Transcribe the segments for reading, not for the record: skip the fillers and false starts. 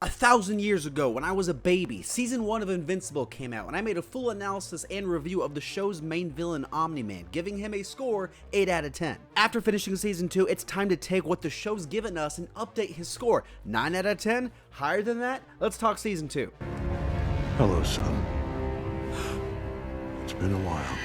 1,000 years ago, when I was a baby, Season 1 of Invincible came out, and I made a full analysis and review of the show's main villain, Omni-Man, giving him a score 8 out of 10. After finishing Season 2, it's time to take what the show's given us and update his score. 9 out of 10? Higher than that? Let's talk Season 2. Hello, son. It's been a while.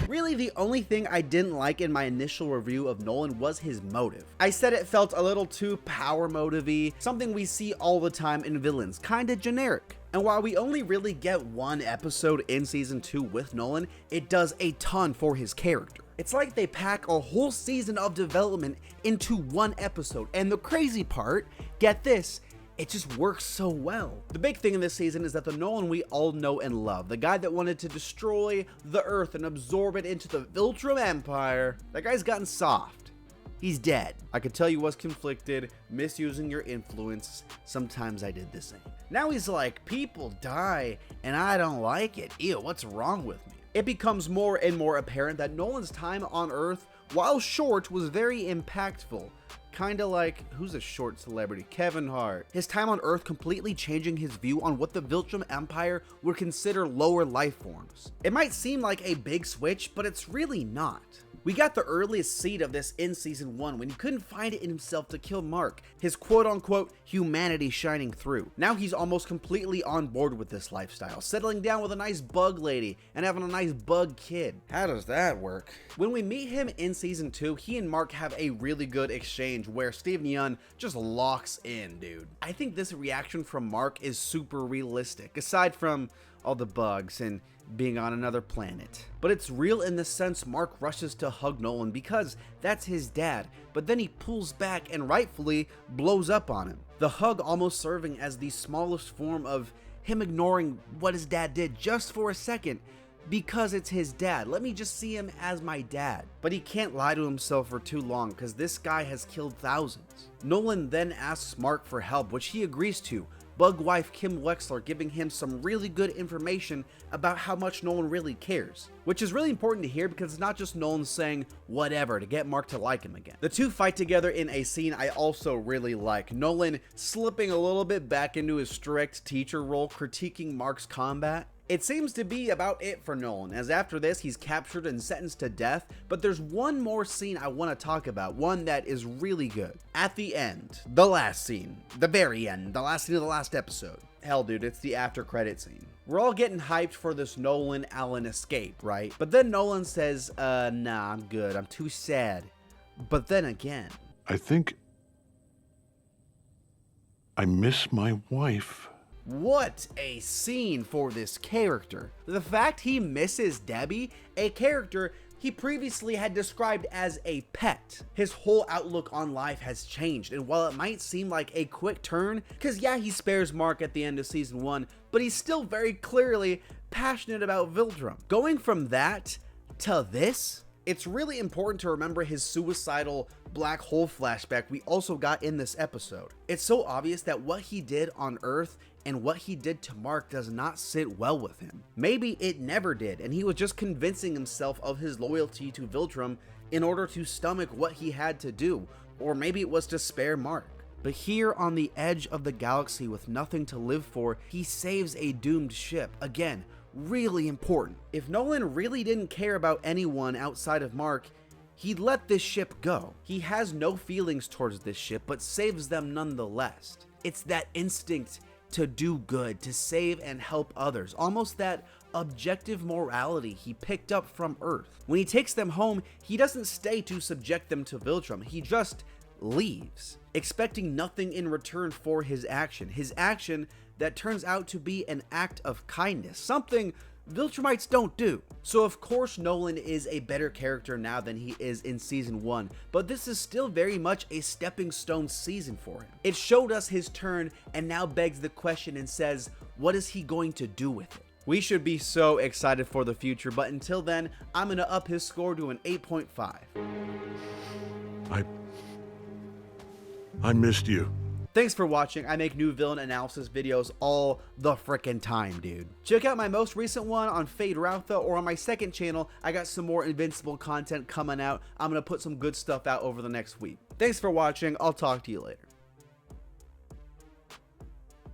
Really, the only thing I didn't like in my initial review of Nolan was his motive. I said it felt a little too power motive-y, something we see all the time in villains, kinda generic. And while we only really get one episode in Season 2 with Nolan, it does a ton for his character. It's like they pack a whole season of development into one episode, and the crazy part, get this, it just works so well. The big thing in this season is that the Nolan we all know and love, the guy that wanted to destroy the Earth and absorb it into the Viltrum Empire, that guy's gotten soft. He's dead. I could tell you was conflicted, misusing your influence. Sometimes I did the same. Now he's like, people die and I don't like it. Ew, what's wrong with me? It becomes more and more apparent that Nolan's time on Earth, while short, was very impactful. Kinda like, who's a short celebrity? Kevin Hart. His time on Earth completely changing his view on what the Viltrum Empire would consider lower life forms. It might seem like a big switch, but it's really not. We got the earliest seed of this in Season 1 when he couldn't find it in himself to kill Mark, his quote-unquote humanity shining through. Now he's almost completely on board with this lifestyle, settling down with a nice bug lady and having a nice bug kid. How does that work? When we meet him in Season 2, he and Mark have a really good exchange where Steven Yeun just locks in, dude. I think this reaction from Mark is super realistic, aside from all the bugs and being on another planet. But it's real in the sense Mark rushes to hug Nolan because that's his dad, but then he pulls back and rightfully blows up on him. The hug almost serving as the smallest form of him ignoring what his dad did just for a second because it's his dad. Let me just see him as my dad. But he can't lie to himself for too long because this guy has killed thousands. Nolan then asks Mark for help, which he agrees to, Bug wife Kim Wexler giving him some really good information about how much Nolan really cares. Which is really important to hear because it's not just Nolan saying whatever to get Mark to like him again. The two fight together in a scene I also really like. Nolan slipping a little bit back into his strict teacher role, critiquing Mark's combat. It seems to be about it for Nolan, as after this he's captured and sentenced to death, but there's one more scene I want to talk about, one that is really good. At the end, the last scene, the very end, the last scene of the last episode. Hell dude, it's the after credit scene. We're all getting hyped for this Nolan-Alan escape, right? But then Nolan says, nah, I'm good, I'm too sad. But then again, I think I miss my wife. what a scene for this character. The fact he misses Debbie, a character he previously had described as a pet. His whole outlook on life has changed, and while it might seem like a quick turn, cause yeah, he spares Mark at the end of Season 1, but he's still very clearly passionate about Viltrum. Going from that to this, it's really important to remember his suicidal black hole flashback we also got in this episode. It's so obvious that what he did on Earth and what he did to Mark does not sit well with him. Maybe it never did, and he was just convincing himself of his loyalty to Viltrum in order to stomach what he had to do, or maybe it was to spare Mark. But here on the edge of the galaxy with nothing to live for, he saves a doomed ship. Again, really important. If Nolan really didn't care about anyone outside of Mark, he'd let this ship go. He has no feelings towards this ship, but saves them nonetheless. It's that instinct to do good, to save and help others, almost that objective morality he picked up from Earth. When he takes them home, he doesn't stay to subject them to Viltrum, he just leaves, expecting nothing in return for his action that turns out to be an act of kindness, something Viltrumites don't do. So of course Nolan is a better character now than he is in Season 1, but this is still very much a stepping stone season for him. It showed us his turn and now begs the question and says, what is he going to do with it? We should be so excited for the future, but until then, I'm gonna up his score to an 8.5. I missed you. Thanks for watching. I make new villain analysis videos all the frickin' time, dude. Check out my most recent one on Fade Routha, or on my second channel, I got some more Invincible content coming out. I'm gonna put some good stuff out over the next week. Thanks for watching. I'll talk to you later.